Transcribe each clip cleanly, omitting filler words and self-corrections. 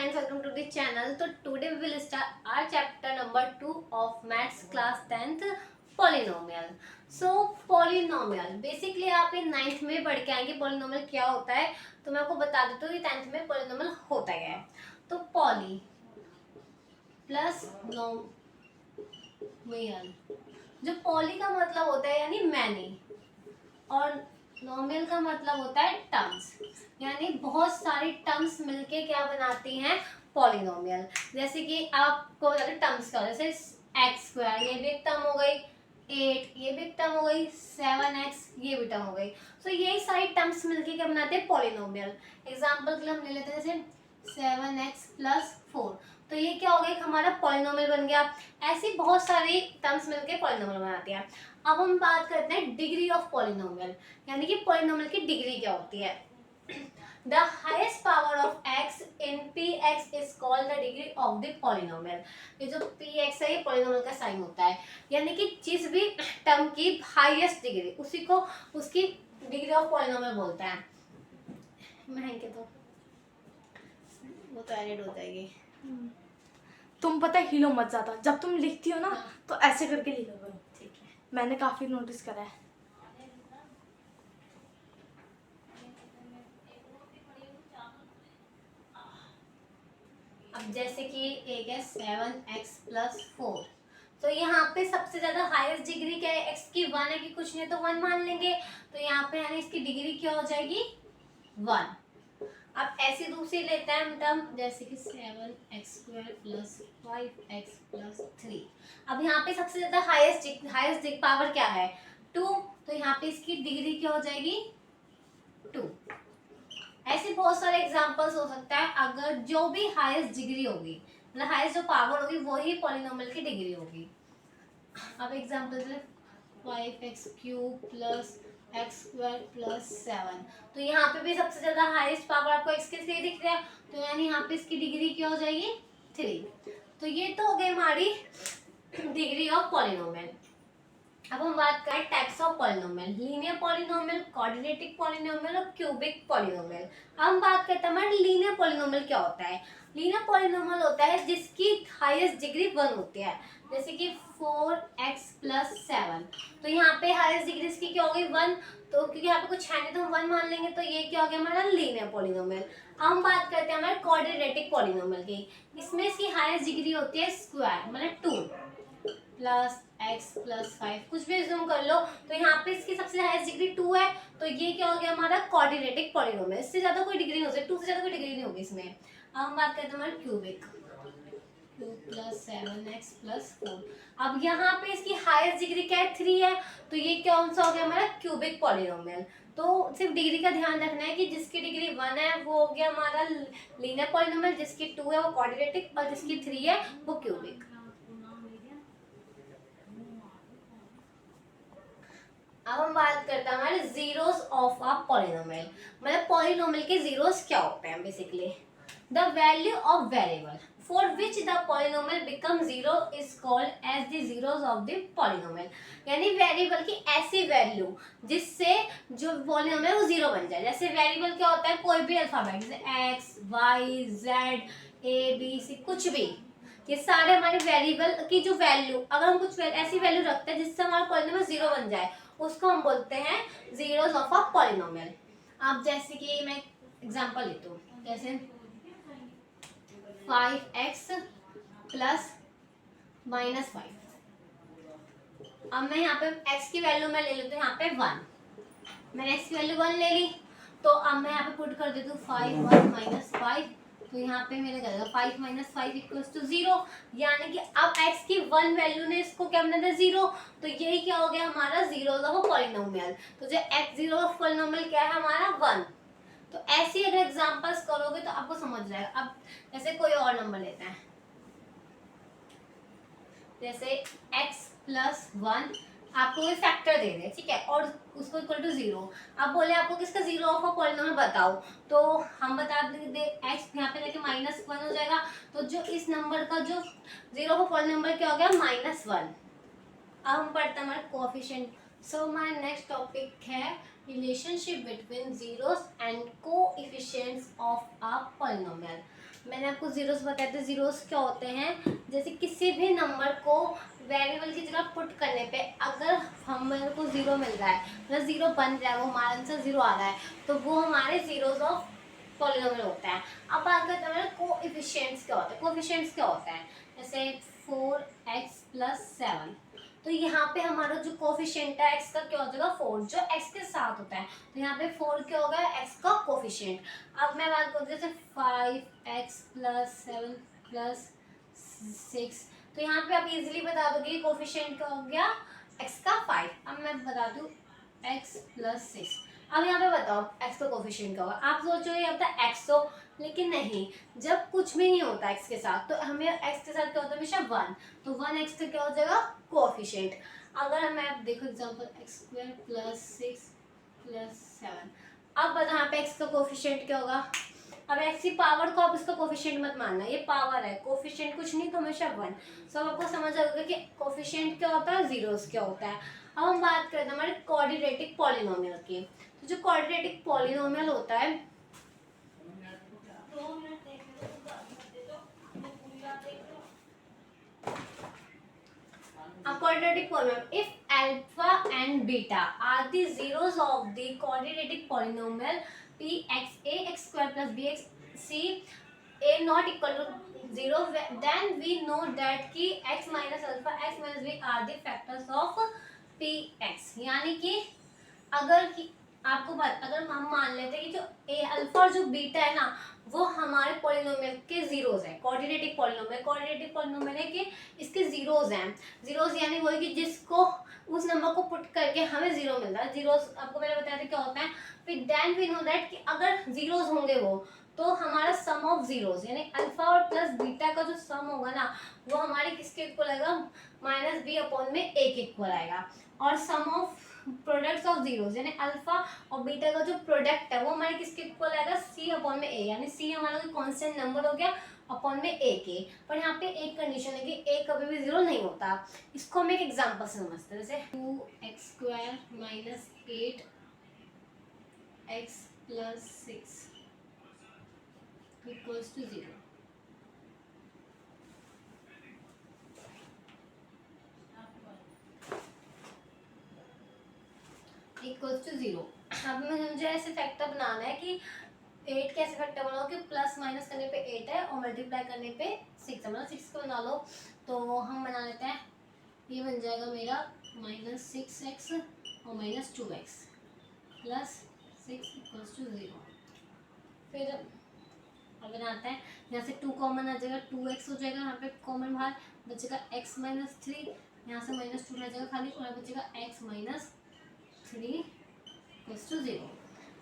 friends, welcome to the channel. So today we will start our chapter number 2 of maths class 10th polynomial. So polynomial basically आप ये 9th में पढ़ के आएंगे polynomial क्या होता है. तो मैं आपको बता देती हूँ कि 10th में polynomial होता क्या है. तो poly प्लस नोमियल, जो poly का मतलब होता है यानी मैनी और नॉमियल का मतलब होता है टर्म्स, यानी बहुत सारी टर्म्स मिलके क्या बनाती हैं पॉलिनोमियल. जैसे कि आपको टर्म्स का जैसे एक्स स्क्वायर, ये भी एक टर्म हो गई, 8 ये भी एक टर्म हो गई, 7x ये भी टर्म हो गई. तो यही सारी टर्म्स मिलके क्या बनाते हैं पॉलिनोमियल. एग्जांपल के लिए हम ले लेते हैं जैसे 7x प्लस 4, तो ये क्या हो गया हमारा पॉलिनोमियल बन गया. ऐसी बहुत सारी टर्म्स मिलके पॉलिनोमियल बनाती है. अब हम बात करते हैं डिग्री ऑफ पॉलिनोमियल, यानी कि पॉलिनोमियल की डिग्री क्या होती है. The highest power of x in px is called the degree of the polynomial. ये जो px है ये पॉलिनोमियल का साइन होता है, यानी कि जिस भी टर्म की हाईएस्ट डिग्री उसी को उसकी डिग्री ऑफ पॉलिनोमियल बोलते हैं. महंगे तो वो तो एडिट हो जाएगी. तुम पता है हिलो मत ज्यादा, जब तुम लिखती हो ना तो ऐसे करके लिखा करो. ठीक है, मैंने काफी नोटिस करा है. अब जैसे कि एक है 7x प्लस 4, तो यहाँ पे सबसे ज्यादा हाईएस्ट डिग्री क्या है x की 1 है कि कुछ नहीं तो 1 मान लेंगे. तो यहाँ पे यानी इसकी डिग्री क्या हो जाएगी 1. अब ऐसी दूसरी लेते हैं हम टर्म जैसे कि 7x square plus 5x plus 3. अब यहाँ पे सबसे ज्यादा हाईएस्ट पावर क्या है 2, तो यहाँ पे इसकी डिग्री क्या हो जाएगी 2. ऐसे बहुत सारे एग्जांपल्स हो सकता है. अगर जो भी हाईएस्ट डिग्री होगी मतलब हाईएस्ट जो पावर होगी वही पॉलिनोमियल की डिग्री होगी. अब example 5x cube plus x square plus 7, तो यहाँ पे भी सबसे ज्यादा हाईएस्ट पावर आपको x के 3 दिख रहा है, तो यानी यहाँ पे इसकी डिग्री क्या हो जाएगी 3. तो ये तो हो गई हमारी डिग्री ऑफ पॉलिनोमियल. अब हम बात करें types of polynomial, linear polynomial, quadratic polynomial और क्यूबिक पॉलिनोमियल. हम बात करते हैं हमारे लीनियर पॉलिनोमियल क्या होता है. लीनियर पॉलिनोमियल होता है जिसकी हाईएस्ट डिग्री 1 होती है, जैसे कि 4x प्लस 7, तो यहाँ पे हाईएस्ट डिग्री इसकी क्या होगी 1, तो क्योंकि यहाँ पे कुछ है नहीं तो हम 1 मान लेंगे, तो ये क्या हो गया हमारा लीनियर पॉलिनोमियल. हम बात करते हैं हमारे क्वाड्रेटिक पॉलिनोमियल की. इसमें इसकी हाईएस्ट डिग्री होती है स्क्वायर मतलब 2 प्लस x प्लस 5, कुछ भी जूम कर लो, तो यहाँ पे इसकी सबसे हाईएस्ट डिग्री 2 है, तो ये क्या हो गया हमारा क्वाड्रेटिक पॉलिनोमियल. इससे ज्यादा कोई डिग्री नहीं हो सकती, 2 से ज्यादा कोई डिग्री नहीं होगी इसमें. अब हम बात करते हैं हमारे क्यूबिक प्लस 7x प्लस 4. अब यहाँ पे इसकी हाईएस्ट डिग्री क्या है 3 है, तो ये कौन सा हो गया हमारा क्यूबिक पॉलिनोमियल. तो सिर्फ डिग्री का ध्यान रखना है कि जिसकी डिग्री 1 है वो हो गया हमारा लीनियर पॉलिनोमियल, जिसकी 2 है वो क्वाड्रेटिक और जिसकी 3 है वो क्यूबिक. अब हम बात करते हैं हमारे जीरोस ऑफ अ पॉलिनोमियल, मतलब पॉलिनोमियल के जीरोस क्या होते हैं. Basically the value of variable for which the polynomial become zero is called as the zeros of the polynomial, यानी वेरिएबल की ऐसी वैल्यू जिससे जो पॉलिनोमियल वो जीरो बन जाए. जैसे वेरिएबल क्या होता है कोई भी अल्फाबेट, जैसे x y z a b c, कुछ भी, ये सारे हमारे वेरिएबल की जो वैल्यू, अगर हम कुछ ऐसी वैल्यू रखते हैं जिससे हमारा पॉलिनोमियल जीरो बन जाए, उसको हम बोलते हैं जीरोस ऑफ अ पॉलिनोमियल. अब जैसे कि मैं एग्जांपल लेती हूँ, जैसे 5x प्लस माइनस 5. अब मैं यहाँ पे x की वैल्यू मैं ले लेती हूँ यहाँ पे 1, मैंने x की वैल्यू 1 ले ली, तो अब मैं यहाँ पे पुट कर देती हूँ 5 1 माइनस 5, तो यहाँ पे मेरे क्या 5 माइनस 5 इक्वल्स टू 0, यानी कि अब x की 1 वैल्यू ने इसको क्या बना दिया 0, तो यही क्या हो गया हमारा जीरोस ऑफ पॉलिनोमियल. तो जो x जीरो ऑफ पॉलिनोमियल क्या है हमारा 1. तो ऐसी अगर एग्जांपल्स करोगे तो आपको समझ जाएगा. अब जैसे कोई और नंबर लेते हैं, जैसे x प्लस 1 आपको कोई फैक्टर दे दे, ठीक है, और उसको इक्वल टू 0. अब बोले आपको किसका जीरो ऑफ अ पॉलिनोमियल बताओ, तो हम बता देंगे x यहाँ पे लेके माइनस 1 हो जाएगा, तो जो इस नंबर का जो जीरो ऑफ अ पॉलिनोमियल क्या हो गया -1. अब हम पढ़ते हैं हमारे coefficient. So my next topic है relationship between zeros and coefficients of a polynomial. मैंने आपको जीरोस बताए थे। जीरोस क्या होते हैं, जैसे किसी भी नंबर को वेरिएबल की जगह पुट करने पे अगर हमारे को जीरो मिल रहा है, मतलब जीरो बन रहा है, वो हमारा आंसर जीरो आ रहा है, तो वो हमारे जीरोस ऑफ पॉलिनोमियल होता है। अब बात करते हैं कोएफिशिएंट्स क्या होता है। कोएफिशिएंट्स क्या होता है, जैसे 4x+7, तो यहाँ पे हमारा जो कोफिशिएंट है x का क्या हो जाएगा 4, जो x के साथ होता है, तो यहाँ पे 4 क्या होगा x का कोफिशिएंट। अब मैं बात करूँ जैसे 5x+7+6, तो यहाँ पे आप इजीली बता दोगे कोफिशिएंट क्या हो गया x का 5। अब मैं बता दूँ x+6। अब यहाँ पे बताओ x का कोफिशिएंट क्या होगा। आप सोचोगे यहाँ पे x हो, लेकिन नहीं, जब कुछ भी नहीं होता x के साथ तो हमें x के साथ क्या होता है हमेशा 1, तो 1x का क्या हो जाएगा कोफिशिएंट। अगर मैं देखो एग्जांपल x2+6+7, अब बताओ यहाँ पे x का कोफिशिएंट क्या होगा। अब x की पावर को आप इसका कोफिशिएंट मत मानना, ये पावर है, कोफिशिएंट कुछ नहीं तो हमेशा 1। सब आपको समझ आ गया कि कोफिशिएंट क्या होता है, जीरोस क्या होता है। अब हम बात करते हैं हमारे क्वाड्रेटिक पॉलिनोमियल की। तो जो क्वाड्रेटिक पॉलिनोमियल होता है, a quadratic polynomial if alpha and beta are the zeros of the quadratic polynomial px(ax² + bxc a not equal to 0, then we know that कि x minus alpha x minus b are the factors of px। यानी कि अगर कि आपको अगर हम मान लेते हैं कि जो ए अल्फा और जो बीटा है ना, वो हमारे पॉलिनोमियल के जीरोस हैं। क्वाड्रेटिक पॉलिनोमियल है कि इसके जीरोस हैं। जीरोस यानी वही कि जिसको उस नंबर को पुट करके हमें जीरो मिलता है। जीरोस आपको मैंने बताया था क्या होता है। फिर देन वी नो दैट कि अगर जीरोस होंगे वो, तो हमारा सम ऑफ जीरोस यानी अल्फा और प्लस बीटा का जो सम होगा ना, वो हमारे किसके इक्वल आएगा, -b/a के इक्वल आएगा। और सम ऑफ प्रोडक्ट्स ऑफ जीरोस यानी अल्फा और बीटा का जो प्रोडक्ट है वो हमारे किसके इक्वल आएगा, c/a, यानी c हमारा कोई कांस्टेंट नंबर हो गया अपॉन में a के। पर यहाँ पे एक कंडीशन है कि a कभी भी जीरो नहीं होता। इसको हम एक एग्जांपल से समझते हैं, जैसे 2x² - 8x+6 equals to 0। Equals to 0। अब मुझे ऐसे फैक्टर बनाना है कि 8 कैसे फैक्टर बनाओ कि प्लस माइनस करने पे 8 है और मल्टीप्लाई करने पे 6 है, मतलब 6 को बना लो। तो हम बना लेते हैं, ये बन जाएगा मेरा -6x और -2x + 6 इक्वल्स टू 0। फिर अब बनाते हैं, यहाँ से 2 कॉमन आ जाएगा, 2x हो जाएगा, यहाँ पे कॉमन बाहर बचेगा x - 3, यहाँ से -2 रह जाएगा खाली और बचेगा x - 3 इक्वल्स टू 0।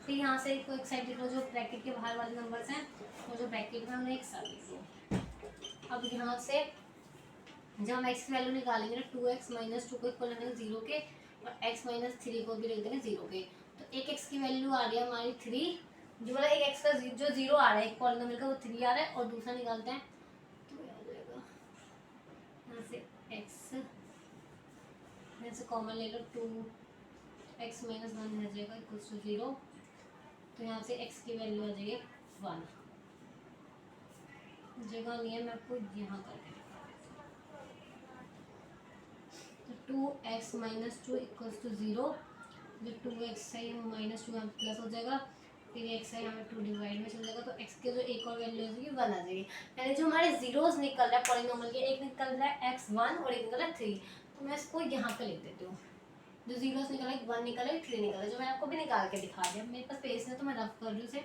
फिर यहाँ से एक साइड लिख लो, जो ब्रैकेट के बाहर वाले नंबर्स हैं वो जो ब्रैकेट में हमने एक साथ लिख लो। अब यहाँ से जब हम x की वैल्यू निकालेंगे ना, 2x - 2 को इक्वल रखेंगे 0 के और x - 3 को भी लिख देंगे 0 के। तो एक x की वैल्यू आ रही है हमारी 3, जो मतलब एक x का जो 0 आ रहा है एक पॉलिनोमियल का वो 3 आ रहा है, और दूसरा निकालते हैं तो आ जाएगा यहाँ से x, यहाँ से कॉमन ले लो, 2x - 1 रह जाएगा इक्वल्स टू 0। तो यहाँ से x की वैल्यू आ जाएगी 1, जगह नहीं है मैं आपको यहाँ करके तो 2x - 2 इक्वल्स टू 0। जो 2x है -2 यहाँ प्लस हो जाएगा, फिर x है हमें 2 डिवाइड में चल जाएगा, तो x के जो एक और वैल्यू हो जाएगी 1 आ जाएगी। यानी जो हमारे जीरोस निकल रहा है पॉलिनोमियल के, एक निकल रहा है x1 और एक निकल रहा है 3, तो मैं इसको यहाँ पे लिख देती हूँ। जो जीरोस निकला है 1 निकला है 3 निकला है, जो मैंने आपको भी निकाल के दिखा दिया। मेरे पास पेज है तो मैं रफ कर रही हूँ उसे।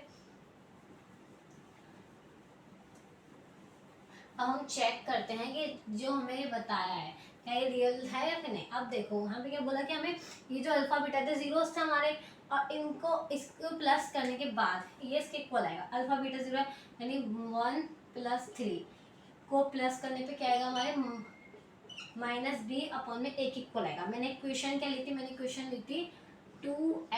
अब हम चेक करते हैं कि जो हमें ये बताया है क्या ये रियल है या फिर नहीं। अब देखो यहाँ पे क्या बोला कि हमें ये जो अल्फा बीटा थे जीरोस थे हमारे, और इनको इसको प्लस करने के बाद ये इसके इक्वल आएगा। अल्फा बीटा 0 है यानी 1 + 3 को प्लस करने पे क्या आएगा हमारे -b/a के इक्वल आएगा। मैंने इक्वेशन क्या ली थी, मैंने इक्वेशन ली थी 2x² -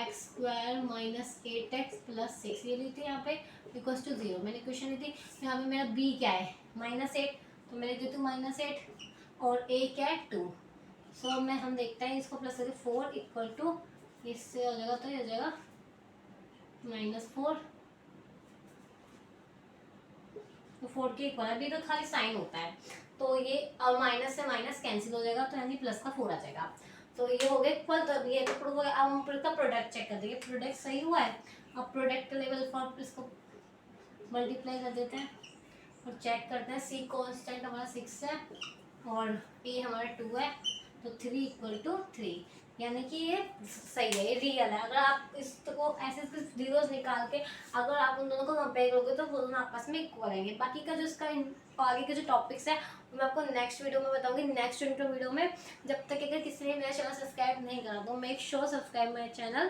8x + 6 ये ली थी यहाँ पे इक्वल्स टू 0। मैंने इक्वेशन ली थी। यहाँ पे मेरा b क्या है -8, तो मैंने दी थी -8 और a क्या है 2। सो मैं हम देखते हैं इसको प्लस करके 4 इक्वल टू इससे हो जाएगा, तो ये हो जाएगा -4, तो 4 के इक्वल है, अभी तो खाली साइन होता है, तो ये और माइनस से माइनस कैंसिल हो जाएगा, तो यानी प्लस का 4 आ जाएगा। तो ये हो गया इक्वल, तो अब ये तो प्रूव हो गया। अब हम का प्रोडक्ट चेक कर देंगे, प्रोडक्ट सही हुआ है। अब प्रोडक्ट लेवल फॉर्म इसको मल्टीप्लाई कर देते हैं और चेक करते हैं। सी कांस्टेंट हमारा 6 है और ए हमारा 2 है, तो 3 इक्वल टू 3, यानी कि ये सही है, ये रियल है। अगर आप इसको ऐसे जीरोस निकाल के अगर आप उन दोनों को कंपेयर करोगे तो वो दोनों आपस में इक्वल आएंगे। बाकी का जो इसका आगे के जो टॉपिक्स है वो मैं आपको नेक्स्ट वीडियो में बताऊंगी, नेक्स्ट वीडियो में। जब तक अगर किसी ने मेरा चैनल सब्सक्राइब नहीं करा तो make sure subscribe my channel.